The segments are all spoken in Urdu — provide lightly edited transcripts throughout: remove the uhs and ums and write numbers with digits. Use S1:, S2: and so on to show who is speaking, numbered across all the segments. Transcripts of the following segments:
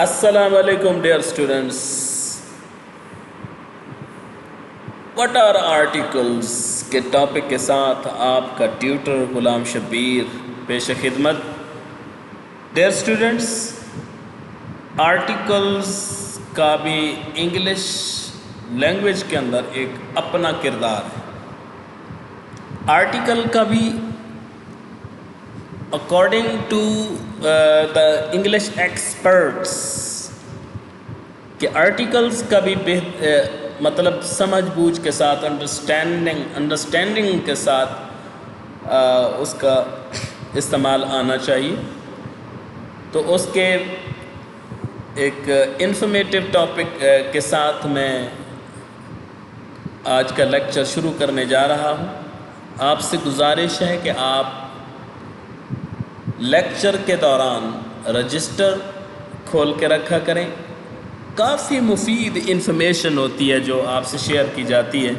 S1: السلام علیکم dear students. What are articles کے ٹاپک کے ساتھ آپ کا ٹیوٹر غلام شبیر پیش خدمت. ڈیئر اسٹوڈنٹس، آرٹیکلس کا بھی انگلش لینگویج کے اندر ایک اپنا کردار ہے. آرٹیکل کا بھی according to the English experts کہ آرٹیکلس کا بھی مطلب سمجھ بوجھ کے ساتھ انڈرسٹینڈنگ کے ساتھ اس کا استعمال آنا چاہیے. تو اس کے ایک انفارمیٹیو ٹاپک کے ساتھ میں آج کا لیکچر شروع کرنے جا رہا ہوں. آپ سے گزارش ہے کہ آپ لیکچر کے دوران رجسٹر کھول کے رکھا کریں. کافی مفید انفارمیشن ہوتی ہے جو آپ سے شیئر کی جاتی ہے.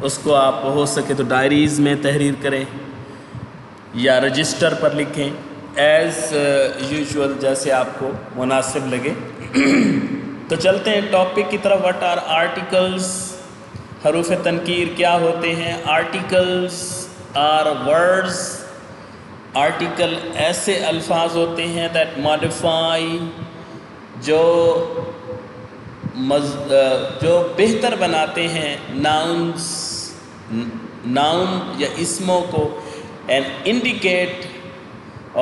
S1: اس کو آپ ہو سکے تو ڈائریز میں تحریر کریں یا رجسٹر پر لکھیں ایز یوزول، جیسے آپ کو مناسب لگے. تو چلتے ہیں ٹاپک کی طرف. What are articles? حروف تنکیر کیا ہوتے ہیں؟ Articles are words. آرٹیکل ایسے الفاظ ہوتے ہیں دیٹ ماڈیفائی، جو بہتر بناتے ہیں ناؤن یا اسموں کو، اینڈ انڈیکیٹ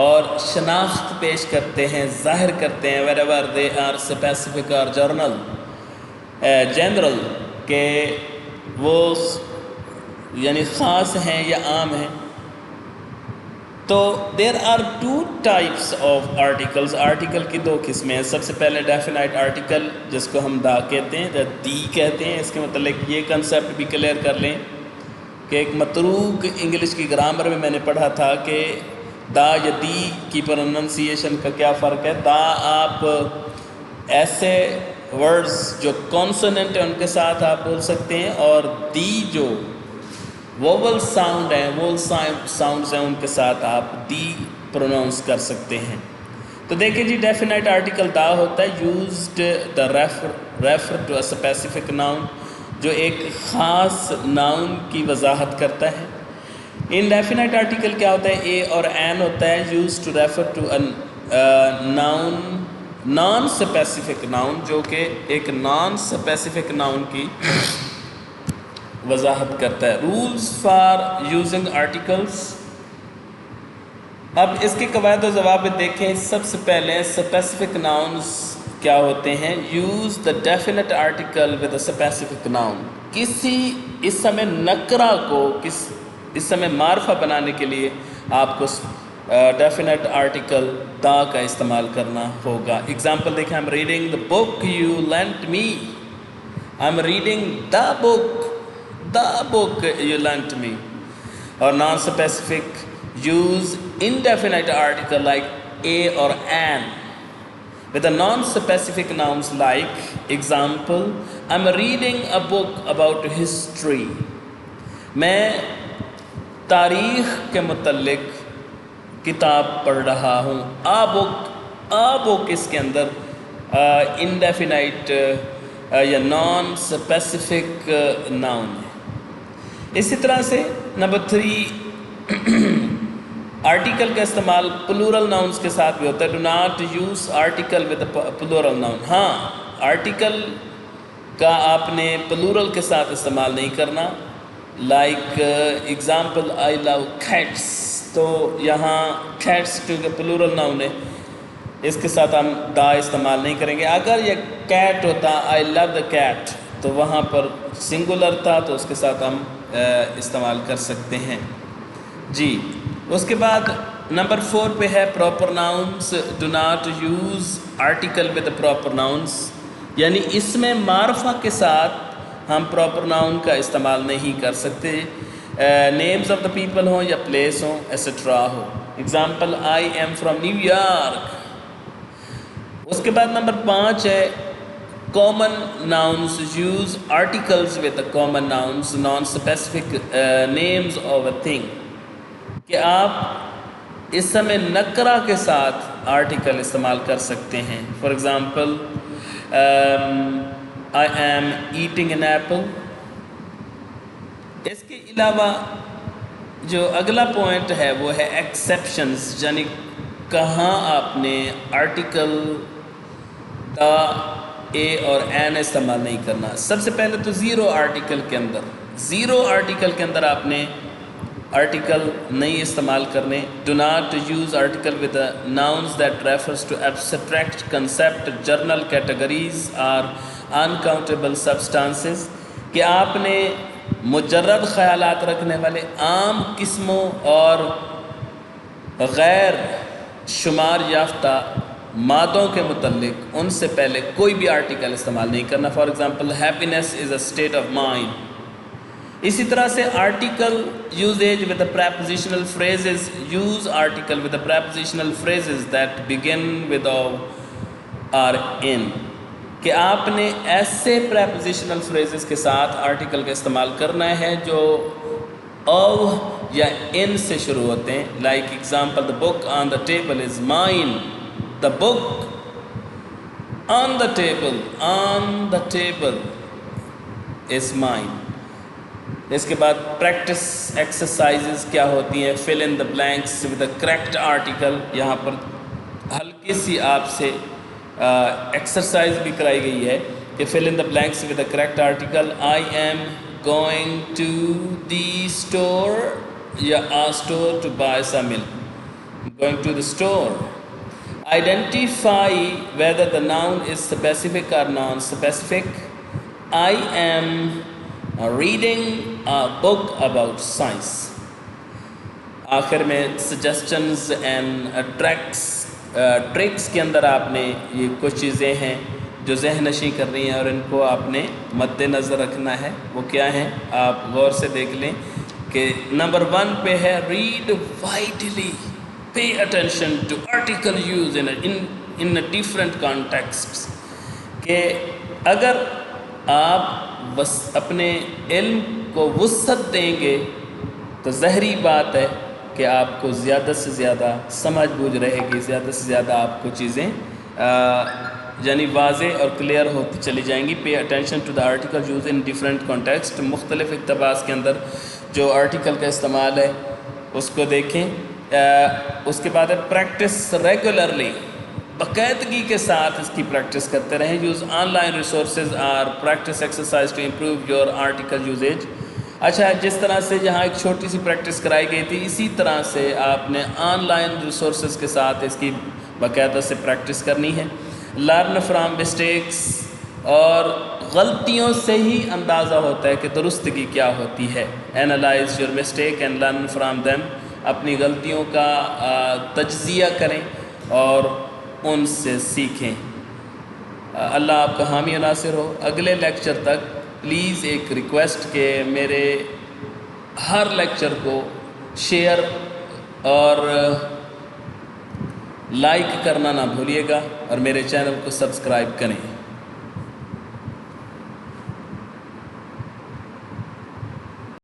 S1: اور شناخت پیش کرتے ہیں، ظاہر کرتے ہیں wherever they are specific or general کہ وہ یعنی خاص ہیں یا عام ہیں. تو there are two types of articles. Article کی دو قسمیں ہیں. سب سے پہلے ڈیفینائٹ آرٹیکل، جس کو ہم دا کہتے ہیں یا دی کہتے ہیں. اس کے متعلق یہ کنسیپٹ بھی کلیئر کر لیں کہ ایک متروک انگلش کی گرامر میں نے پڑھا تھا کہ دا یا دی کی پروننسیشن کا کیا فرق ہے. دا آپ ایسے ورڈز جو کانسوننٹ ہیں ان کے ساتھ آپ بول سکتے ہیں، اور دی جو ووول ساؤنڈ ہیں، وول ساؤنڈز ہیں، ان کے ساتھ آپ دی پروناؤنس کر سکتے ہیں. تو دیکھیں جی، ڈیفینائٹ آرٹیکل دا ہوتا ہے used the refer to a specific noun, جو ایک خاص ناؤن کی وضاحت کرتا ہے. ان ڈیفینائٹ آرٹیکل کیا ہوتا ہے؟ اے اور این ہوتا ہے use to refer to noun, non specific noun, جو کہ ایک نان اسپیسیفک ناؤن کی وضاحت کرتا ہے. Rules for using articles. اب اس کے قواعد و ضوابط دیکھیں. سب سے پہلے اسپیسیفک ناؤنز کیا ہوتے ہیں؟ Use the definite article with a specific noun. کسی اسم نکرہ کو اسم معرفہ بنانے کے لیے آپ کو ڈیفینٹ آرٹیکل دا کا استعمال کرنا ہوگا. اگزامپل دیکھیں. I'm reading the book you lent me. I'm reading the book you lent me. Or non-specific, use indefinite article like a or an with the non-specific nouns like, example, I'm reading a book about history. میں تاریخ کے متعلق کتاب پڑھ رہا ہوں. a book اس کے اندر انڈیفینائٹ یا نان اسپیسیفک ناؤن ہے. اسی طرح سے نمبر 3، آرٹیکل کا استعمال پلورل ناؤنس کے ساتھ بھی ہوتا ہے. Do not use article with plural noun. ہاں، آرٹیکل کا آپ نے پلورل کے ساتھ استعمال نہیں کرنا. Like example I love cats. تو یہاں کیٹس کیونکہ پلورل ناؤن ہے، اس کے ساتھ ہم دا استعمال نہیں کریں گے. اگر یہ کیٹ ہوتا آئی لو دا کیٹ، تو وہاں پر سنگولر تھا تو اس کے ساتھ ہم استعمال کر سکتے ہیں. جی، اس کے بعد نمبر 4 پہ ہے proper nouns. Do not use article with proper nouns, یعنی اس میں معرفہ کے ساتھ ہم پراپر ناؤن کا استعمال نہیں کر سکتے. نیمز آف دا پیپل ہوں یا پلیس ہوں ایسٹرا ہو. Example I am from New York. اس کے بعد نمبر 5 ہے common nouns. Use articles with common nouns non specific names of a thing. کہ آپ اس سمے نکرہ کے ساتھ آرٹیکل استعمال کر سکتے ہیں. For example I am eating an apple. اس کے علاوہ جو اگلا پوائنٹ ہے وہ ہے ایکسیپشنز، یعنی کہاں آپ نے آرٹیکل دا، اے اور این استعمال نہیں کرنا. سب سے پہلے تو زیرو آرٹیکل کے اندر آپ نے آرٹیکل نہیں استعمال کرنے. Do not use article with nouns that refers to abstract concept, general categories اور انکاؤنٹیبل سبسٹانسز، کہ آپ نے مجرد خیالات رکھنے والے عام قسموں اور غیر شمار یافتہ مادوں کے متعلق ان سے پہلے کوئی بھی آرٹیکل استعمال نہیں کرنا. For example happiness is a state of mind. اسی طرح سے article usage with prepositional phrases. Use article with prepositional phrases that begin with اور ان، کہ آپ نے ایسے پریپوزیشنل فریزز کے ساتھ آرٹیکل کا استعمال کرنا ہے جو او یا ان سے شروع ہوتے ہیں. Like example, the book on the table is mine. The book on the table is mine. اس کے بعد پریکٹس ایکسرسائزز کیا ہوتی ہیں؟ Fill in the blanks with a correct article. یہاں پر ہلکی سی آپ سے ایکسرسائز بھی کرائی گئی ہے کہ fill in the blanks with a correct article. I am going to the store یا store to buy some milk. Going to the store. Identify whether the noun is specific or non-specific. I am reading a book about science. آخر میں suggestions and tricks کے اندر آپ نے یہ کچھ چیزیں ہیں جو ذہن نشیں کر رہی ہیں اور ان کو آپ نے مد نظر رکھنا ہے. وہ کیا ہیں آپ غور سے دیکھ لیں کہ نمبر 1 پہ ہے read widely. Pay attention to article use in a different contexts. کہ اگر آپ اپنے علم کو وسعت دیں گے تو ظاہری بات ہے کہ آپ کو زیادہ سے زیادہ سمجھ بوجھ رہے گی، زیادہ سے زیادہ آپ کو چیزیں یعنی واضح اور کلیئر ہوتی چلی جائیں گی. Pay attention to the article use in different context. مختلف اقتباس کے اندر جو آرٹیکل کا استعمال ہے اس کو دیکھیں. اس کے بعد ہے پریکٹس ریگولرلی. باقاعدگی کے ساتھ اس کی پریکٹس کرتے رہیں. یوز آن لائن ریسورسز اور practice exercise to improve your article usage. اچھا، جس طرح سے جہاں ایک چھوٹی سی پریکٹس کرائی گئی تھی، اسی طرح سے آپ نے آن لائن ریسورسز کے ساتھ اس کی باقاعدہ سے پریکٹس کرنی ہے. Learn from mistakes. اور غلطیوں سے ہی اندازہ ہوتا ہے کہ درستگی کیا ہوتی ہے. Analyse your mistake and learn from them. اپنی غلطیوں کا تجزیہ کریں اور ان سے سیکھیں. اللہ آپ کا حامی و ناصر ہو. اگلے لیکچر تک پلیز ایک ریکویسٹ کہ میرے ہر لیکچر کو شیئر اور لائک کرنا نہ بھولیے گا اور میرے چینل کو سبسکرائب کریں.